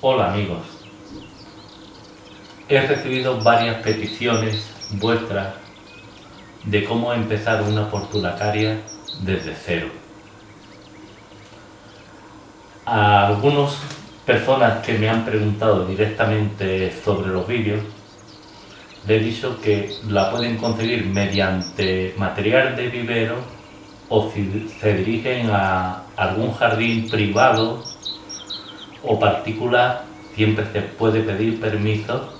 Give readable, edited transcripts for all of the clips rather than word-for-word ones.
Hola amigos, he recibido varias peticiones vuestras de cómo empezar una portulacaria desde cero. A algunas personas que me han preguntado directamente sobre los vídeos, le he dicho que la pueden conseguir mediante material de vivero o si se dirigen a algún jardín privado o particular, siempre se puede pedir permiso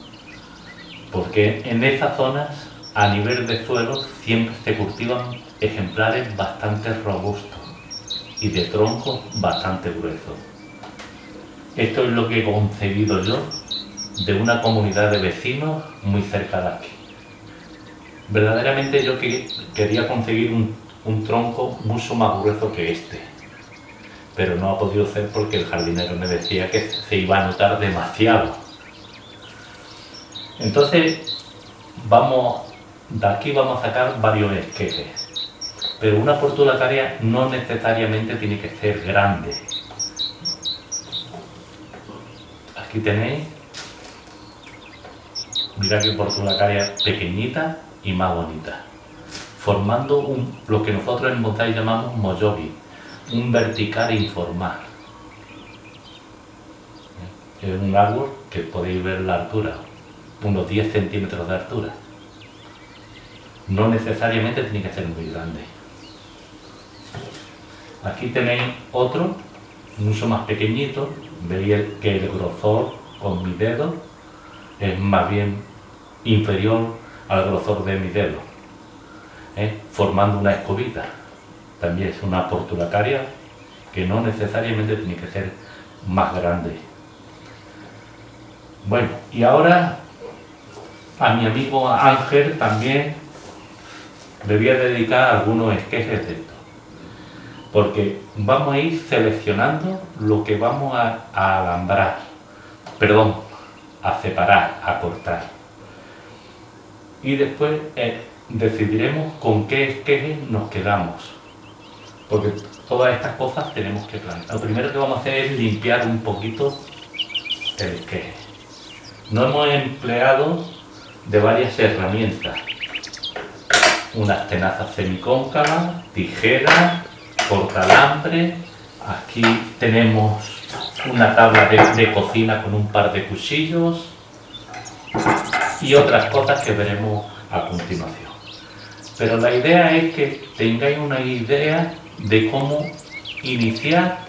porque en esas zonas, a nivel de suelo, siempre se cultivan ejemplares bastante robustos y de troncos bastante gruesos. Esto es lo que he conseguido yo de una comunidad de vecinos muy cerca de aquí. Verdaderamente yo quería conseguir un tronco mucho más grueso que este, pero no ha podido ser porque el jardinero me decía que se iba a notar demasiado. Entonces, de aquí vamos a sacar varios esquejes, pero una portulacaria no necesariamente tiene que ser grande. Aquí tenéis, mirad qué portulacaria pequeñita y más bonita, formando lo que nosotros en bonsái llamamos moyogi, un vertical informal. Es un árbol que podéis ver la altura, unos 10 centímetros de altura. No necesariamente tiene que ser muy grande. Aquí tenéis otro, mucho más pequeñito. Veis que el grosor con mi dedo es más bien inferior al grosor de mi dedo, formando una escobita. También es una portulacaria que no necesariamente tiene que ser más grande. Bueno, y ahora a mi amigo Ángel también le voy a dedicar algunos esquejes de esto, porque vamos a ir seleccionando lo que vamos a alambrar, a separar, a cortar. Y después decidiremos con qué esquejes nos quedamos, porque todas estas cosas tenemos que plantar. Lo primero que vamos a hacer es limpiar un poquito el esqueje. Nos hemos empleado de varias herramientas, unas tenazas semicóncavas, tijeras, cortalambre. Aquí tenemos una tabla de cocina con un par de cuchillos y otras cosas que veremos a continuación. Pero la idea es que tengáis una idea de cómo iniciar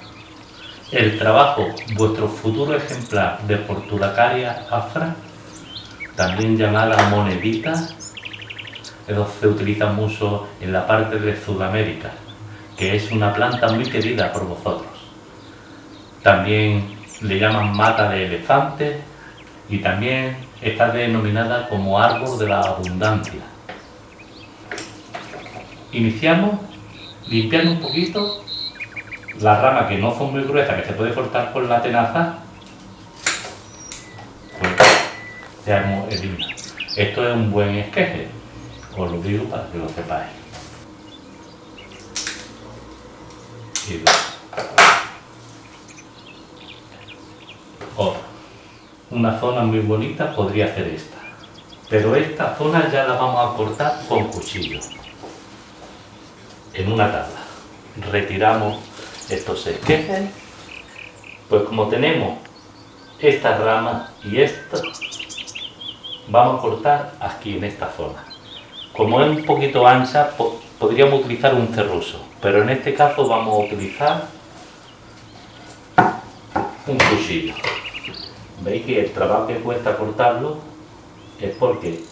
el trabajo. Vuestro futuro ejemplar de Portulacaria afra, también llamada monedita, eso se utiliza mucho en la parte de Sudamérica, que es una planta muy querida por vosotros. También le llaman mata de elefante y también está denominada como árbol de la abundancia. Iniciamos limpiando un poquito las ramas que no son muy gruesas, que se puede cortar con la tenaza, pues ya hemos eliminado. Esto es un buen esqueje, os lo digo para que lo sepáis. Una zona muy bonita podría ser esta, pero esta zona ya la vamos a cortar con cuchillo en una tabla. Retiramos estos esquejes, pues como tenemos esta rama y esta, vamos a cortar aquí en esta zona. Como es un poquito ancha, podríamos utilizar un serrucho, pero en este caso vamos a utilizar un cuchillo. Veis que el trabajo que cuesta cortarlo es porque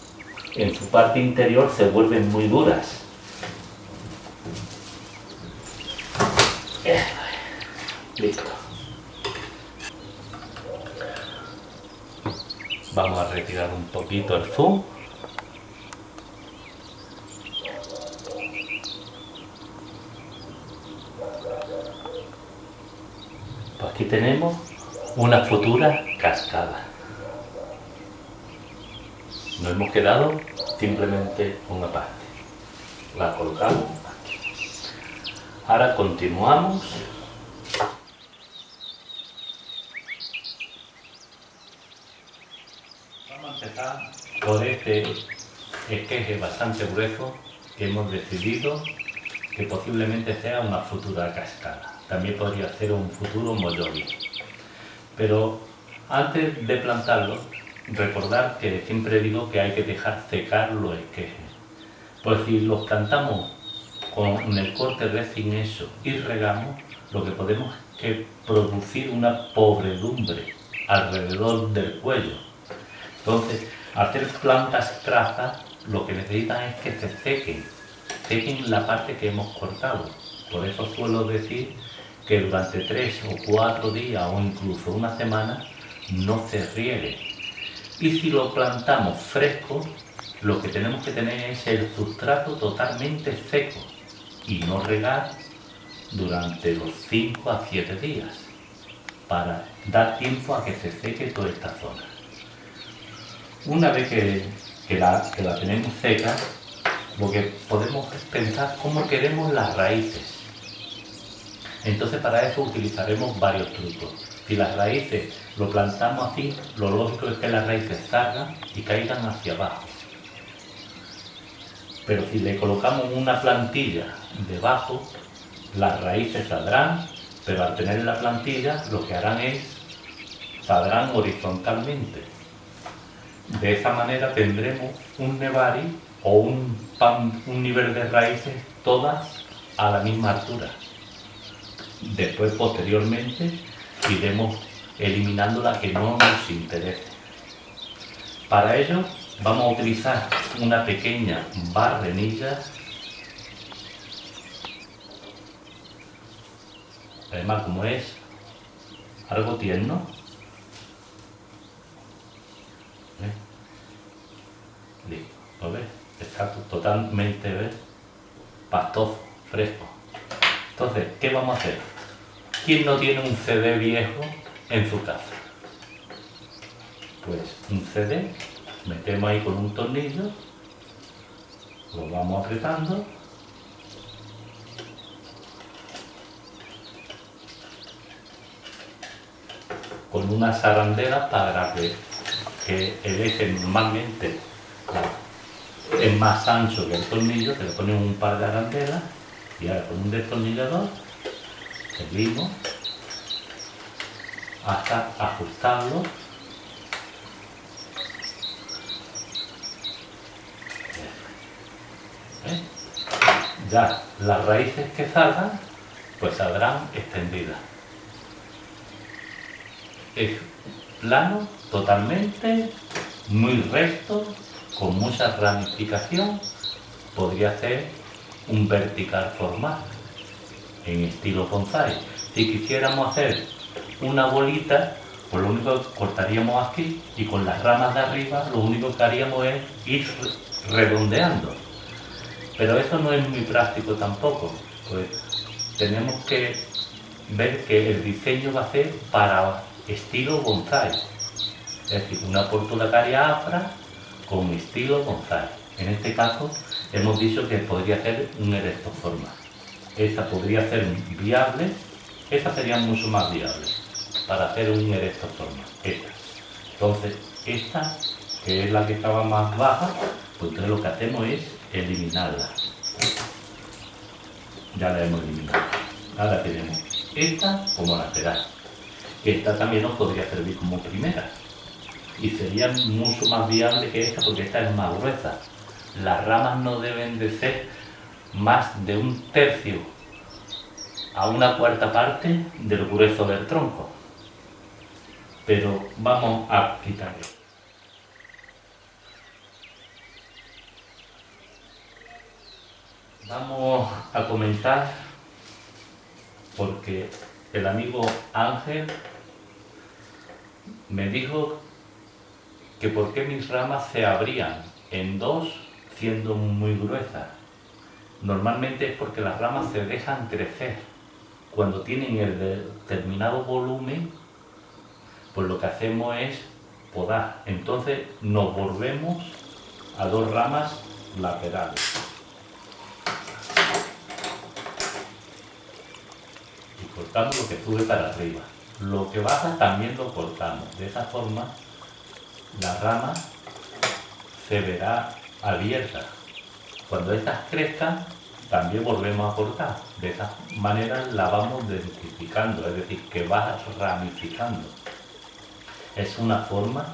en su parte interior se vuelven muy duras. Listo. Vamos a retirar un poquito el zoom. Pues aquí tenemos una futura cascada. Nos hemos quedado simplemente una parte. La colocamos aquí. Ahora continuamos. quizá por este esqueje bastante grueso que hemos decidido que posiblemente sea una futura cascada. También podría ser un futuro mollovi. Pero antes de plantarlo, recordar que siempre digo que hay que dejar secar los esquejes. Pues si los plantamos con el corte recién hecho y regamos, lo que podemos es producir una podredumbre alrededor del cuello. Entonces, hacer plantas trazas, lo que necesitan es que se sequen la parte que hemos cortado. Por eso suelo decir que durante 3 o 4 días o incluso una semana no se riegue. Y si lo plantamos fresco, lo que tenemos que tener es el sustrato totalmente seco y no regar durante los 5 a 7 días para dar tiempo a que se seque toda esta zona. Una vez que la tenemos seca, lo que podemos es pensar cómo queremos las raíces. Entonces para eso utilizaremos varios trucos. Si las raíces lo plantamos así, lo lógico es que las raíces salgan y caigan hacia abajo. Pero si le colocamos una plantilla debajo, las raíces saldrán, pero al tener la plantilla lo que harán es saldrán horizontalmente. De esa manera tendremos un nevari o un nivel de raíces todas a la misma altura. Después, posteriormente, iremos eliminando la que no nos interese. Para ello vamos a utilizar una pequeña barrenilla. Además, como es algo tierno, listo, ¿lo ves? Está totalmente pastoso, fresco. Entonces, ¿qué vamos a hacer? ¿Quién no tiene un CD viejo en su casa? Pues un CD, metemos ahí con un tornillo, lo vamos apretando con una zarandera para que el eje normalmente es más ancho que el tornillo, se le pone un par de arandelas y ahora con un destornillador seguimos hasta ajustarlo. Ya las raíces que salgan pues saldrán extendidas. Es plano totalmente, muy recto, con mucha ramificación. Podría ser un vertical formal en estilo bonsai. Si quisiéramos hacer una bolita, pues lo único que cortaríamos aquí y con las ramas de arriba lo único que haríamos es ir redondeando. Pero eso no es muy práctico tampoco, pues tenemos que ver que el diseño va a ser para estilo bonsai, es decir, una portulacaria afra con estilo bonsai. En este caso hemos dicho que podría ser un erectoforma. Esta podría ser viable, esta sería mucho más viable para hacer un erectoforma. Entonces, esta, que es la que estaba más baja, pues entonces lo que hacemos es eliminarla. Ya la hemos eliminado. Ahora tenemos esta como lateral. Esta también nos podría servir como primera. Y sería mucho más viable que esta porque esta es más gruesa. Las ramas no deben de ser más de 1/3 a 1/4 parte del grueso del tronco. Pero vamos a quitar esto. Vamos a comentar porque el amigo Ángel me dijo que por qué mis ramas se abrían en dos siendo muy gruesas. Normalmente es porque las ramas se dejan crecer. Cuando tienen el determinado volumen, pues lo que hacemos es podar. Entonces nos volvemos a 2 ramas laterales. Y cortamos lo que sube para arriba. Lo que baja también lo cortamos. De esa forma, la rama se verá abierta. Cuando estas crezcan, también volvemos a cortar. De esa manera la vamos densificando, es decir, que va ramificando. Es una forma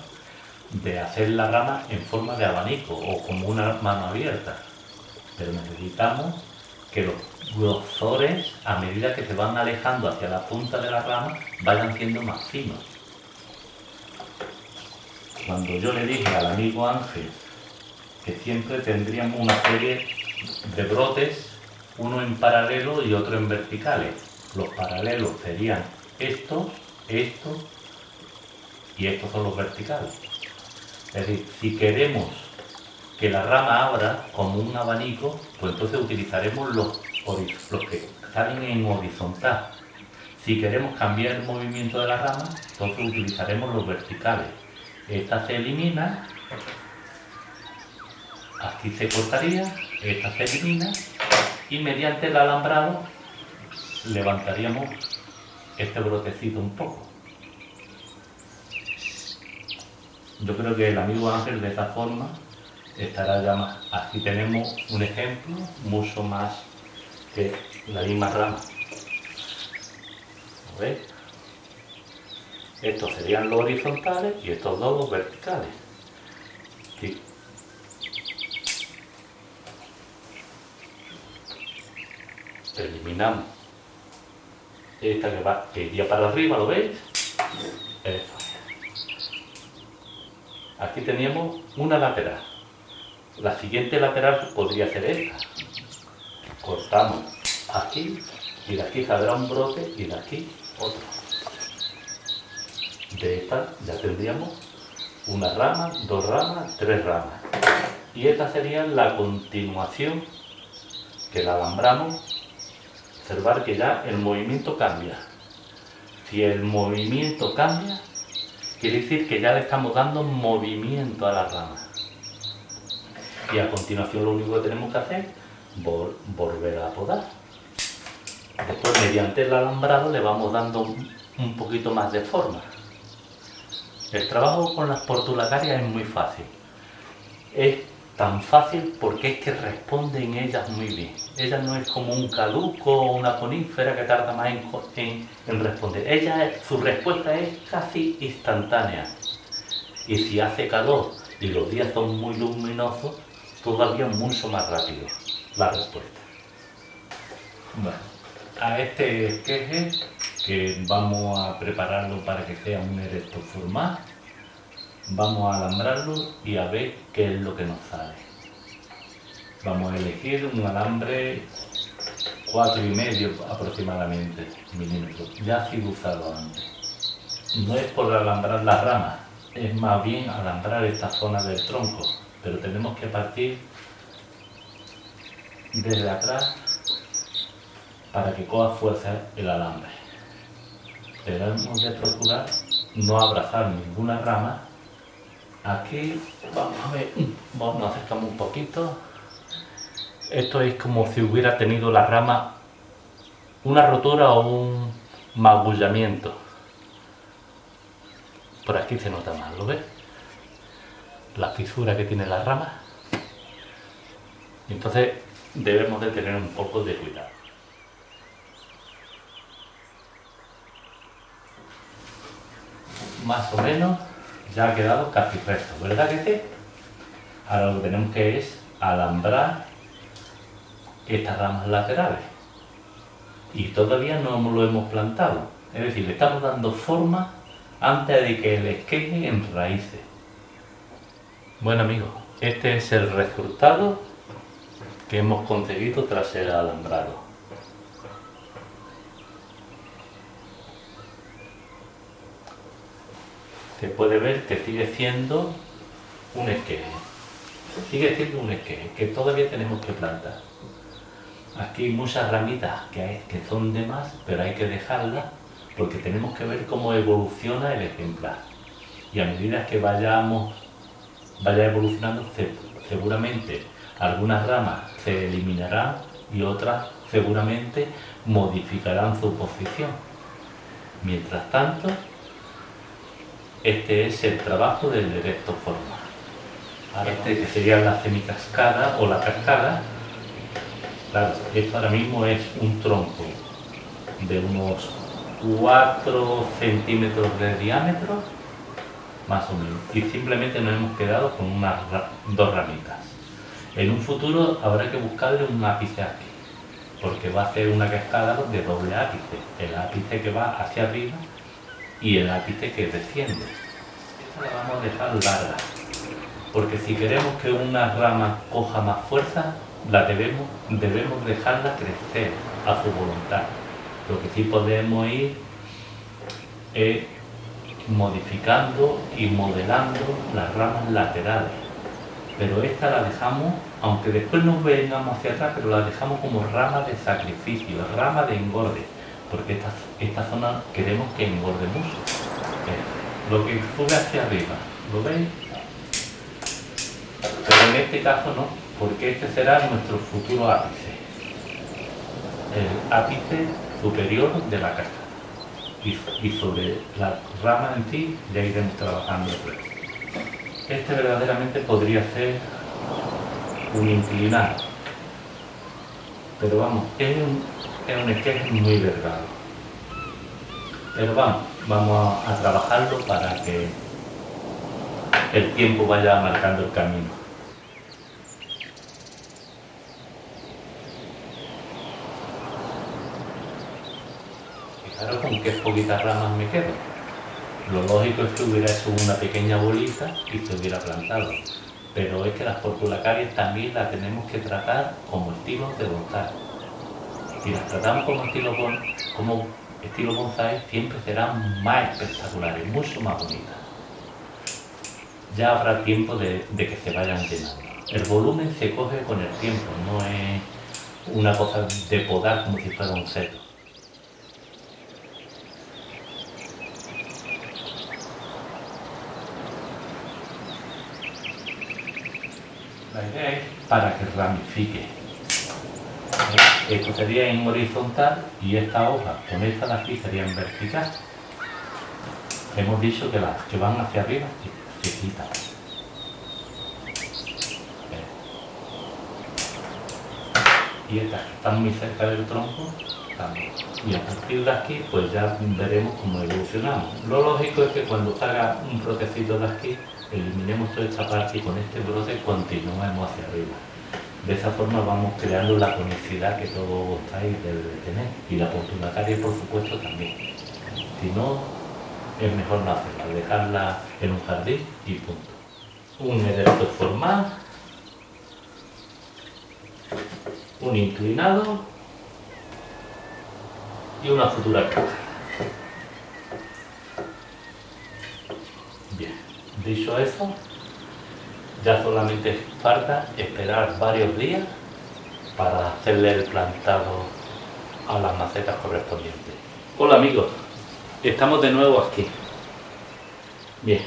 de hacer la rama en forma de abanico o como una mano abierta. Pero necesitamos que los grosores, a medida que se van alejando hacia la punta de la rama, vayan siendo más finos. Cuando yo le dije al amigo Ángel que siempre tendríamos una serie de brotes, uno en paralelo y otro en verticales. Los paralelos serían estos, estos y estos son los verticales. Es decir, si queremos que la rama abra como un abanico, pues entonces utilizaremos los que salen en horizontal. Si queremos cambiar el movimiento de la rama, entonces utilizaremos los verticales. Esta se elimina, aquí se cortaría, esta se elimina y mediante el alambrado levantaríamos este brotecito un poco. Yo creo que el amigo Ángel de esta forma estará ya más. Aquí tenemos un ejemplo mucho más que la misma rama. ¿Veis? Estos serían los horizontales y estos dos los verticales. Sí. Eliminamos esta que iría para arriba, ¿lo veis? Eso. Aquí teníamos una lateral. La siguiente lateral podría ser esta. Cortamos aquí y de aquí saldrá un brote y de aquí otro. De esta ya tendríamos una rama, dos ramas, tres ramas. Y esta sería la continuación que la alambramos. Observar que ya el movimiento cambia. Si el movimiento cambia, quiere decir que ya le estamos dando movimiento a la rama. Y a continuación lo único que tenemos que hacer es volver a podar. Después mediante el alambrado le vamos dando un poquito más de forma. El trabajo con las portulacarias es muy fácil. Es tan fácil porque es que responden ellas muy bien. Ellas no es como un caduco o una conífera que tarda más en responder. Su respuesta es casi instantánea. Y si hace calor y los días son muy luminosos, todavía mucho más rápido la respuesta. Bueno, a este esqueje que vamos a prepararlo para que sea un erecto formal, vamos a alambrarlo y a ver qué es lo que nos sale. Vamos a elegir un alambre 4,5 aproximadamente milímetros. Ya ha sido usado antes. No es por alambrar las ramas, es más bien alambrar esta zona del tronco, pero tenemos que partir desde atrás para que coja fuerza el alambre. Debemos de procurar no abrazar ninguna rama. Aquí vamos a ver, nos acercamos un poquito. Esto es como si hubiera tenido la rama una rotura o un magullamiento. Por aquí se nota más, ¿lo ves? La fisura que tiene la rama. Entonces debemos de tener un poco de cuidado. Más o menos ya ha quedado casi recto, ¿verdad que sí? Ahora lo que tenemos que es alambrar estas ramas laterales y todavía no lo hemos plantado, es decir, le estamos dando forma antes de que el esqueje enraíce. Bueno amigos, este es el resultado que hemos conseguido tras el alambrado. Se puede ver que sigue siendo un esqueje, que todavía tenemos que plantar. Aquí hay muchas ramitas que son de más, pero hay que dejarlas porque tenemos que ver cómo evoluciona el ejemplar. Y a medida que vaya evolucionando, seguramente algunas ramas se eliminarán y otras seguramente modificarán su posición. Mientras tanto, este es el trabajo del erecto formal. Este que sería la semicascada o la cascada. Claro, esto ahora mismo es un tronco de unos 4 centímetros de diámetro, más o menos, y simplemente nos hemos quedado con dos ramitas. En un futuro habrá que buscarle un ápice aquí, porque va a ser una cascada de doble ápice, el ápice que va hacia arriba y el ápice que desciende. Esta la vamos a dejar larga, porque si queremos que una rama coja más fuerza, debemos dejarla crecer a su voluntad. Lo que sí podemos ir es modificando y modelando las ramas laterales, pero esta la dejamos, aunque después nos vengamos hacia atrás, pero la dejamos como rama de sacrificio, rama de engorde, porque esta zona queremos que engorde mucho. Lo que sube hacia arriba, ¿lo veis? Pero en este caso no, porque este será nuestro futuro ápice, el ápice superior de la cascada, y sobre la rama en sí ya iremos trabajando el resto. Este verdaderamente podría ser un inclinado, pero vamos, es un esqueje muy delgado, pero vamos a trabajarlo para que el tiempo vaya marcando el camino. Fijaros con qué poquitas ramas me quedo. Lo lógico es que hubiera hecho una pequeña bolita y se hubiera plantado, pero es que las portulacarias también las tenemos que tratar como estilos de bonsái. Si las tratamos como estilo bonsái, siempre serán más espectaculares, mucho más bonitas. Ya habrá tiempo de que se vayan llenando. El volumen se coge con el tiempo, no es una cosa de podar como si fuera un seto. La idea es para que ramifique. Esto sería en horizontal y esta hoja con esta de aquí sería en vertical. Hemos dicho que las que van hacia arriba se quitan. Y estas que están muy cerca del tronco también. Y a partir de aquí pues ya veremos cómo evolucionamos. Lo lógico es que cuando salga un brotecito de aquí, eliminemos toda esta parte y con este brote continuemos hacia arriba. De esa forma vamos creando la conicidad que todo bonsái debe de tener, y la portulacaria por supuesto también. Si no, es mejor no hacerla, dejarla en un jardín y punto. Un erecto formal, un inclinado y una futura caja. Bien, dicho eso, ya solamente falta esperar varios días para hacerle el plantado a las macetas correspondientes. Hola amigos, estamos de nuevo aquí. Bien,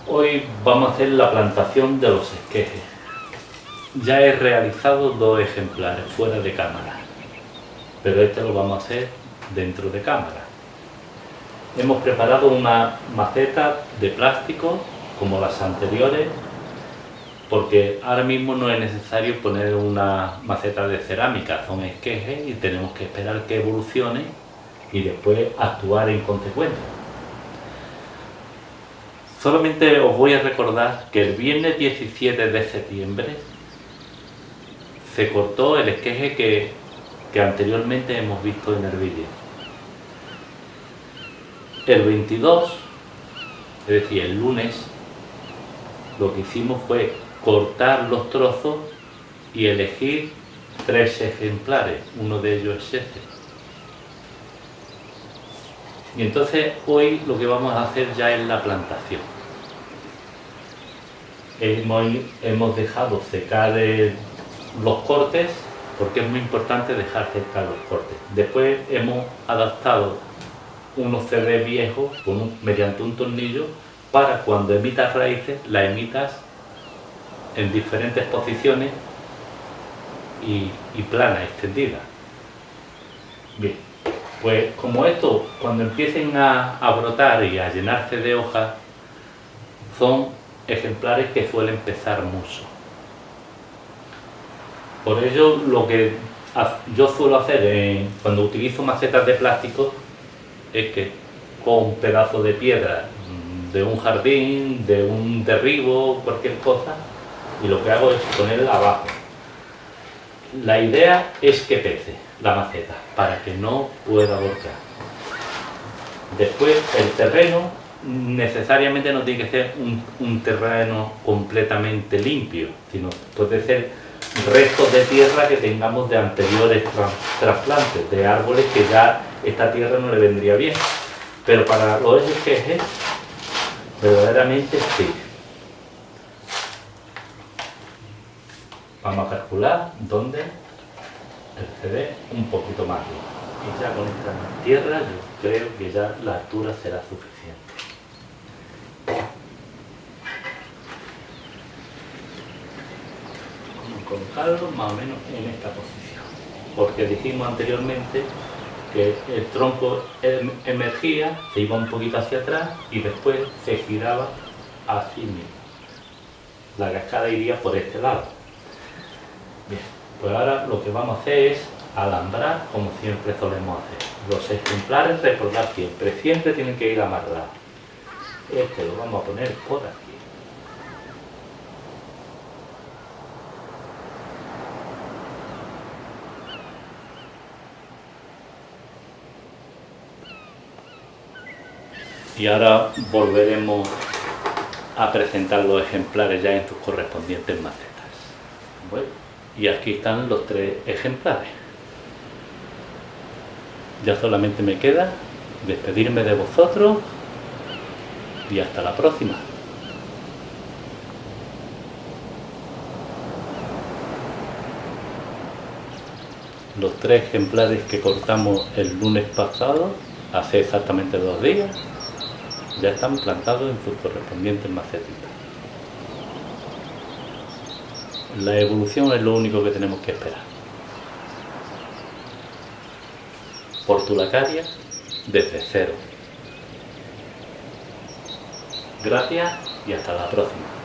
hoy vamos a hacer la plantación de los esquejes. Ya he realizado 2 ejemplares fuera de cámara, pero este lo vamos a hacer dentro de cámara. Hemos preparado una maceta de plástico como las anteriores, porque ahora mismo no es necesario poner una maceta de cerámica, son esquejes y tenemos que esperar que evolucione y después actuar en consecuencia. Solamente os voy a recordar que el viernes 17 de septiembre se cortó el esqueje que anteriormente hemos visto en el vídeo. El 22, es decir, el lunes, lo que hicimos fue cortar los trozos y elegir 3 ejemplares, uno de ellos es este. Y entonces hoy lo que vamos a hacer ya es la plantación. Hemos dejado secar los cortes, porque es muy importante dejar secar los cortes. Después hemos adaptado unos CD viejos mediante un tornillo para cuando emitas raíces, las emitas en diferentes posiciones y plana, extendida. Bien, pues como esto, cuando empiecen a brotar y a llenarse de hojas, son ejemplares que suelen pesar mucho. Por ello, lo que yo suelo hacer cuando utilizo macetas de plástico es que con un pedazo de piedra de un jardín, de un derribo, cualquier cosa, y lo que hago es ponerla abajo. La idea es que pese la maceta para que no pueda volcar. Después el terreno necesariamente no tiene que ser un terreno completamente limpio, sino puede ser restos de tierra que tengamos de anteriores trasplantes, de árboles que ya esta tierra no le vendría bien. Pero para los SGG, verdaderamente sí. Vamos a calcular dónde el CD un poquito más bien. Y ya con esta tierra yo creo que ya la altura será suficiente. Vamos a colocarlo más o menos en esta posición. Porque dijimos anteriormente que el tronco emergía, se iba un poquito hacia atrás y después se giraba así mismo. La cascada iría por este lado. Bien, pues ahora lo que vamos a hacer es alambrar como siempre solemos hacer. Los ejemplares, recordad siempre tienen que ir amarrados. Este lo vamos a poner por aquí. Y ahora volveremos a presentar los ejemplares ya en sus correspondientes macetas. Bueno, y aquí están los 3 ejemplares. Ya solamente me queda despedirme de vosotros y hasta la próxima. Los 3 ejemplares que cortamos el lunes pasado, hace exactamente 2 días, ya están plantados en sus correspondientes macetitas. La evolución es lo único que tenemos que esperar. Portulacaria desde cero. Gracias y hasta la próxima.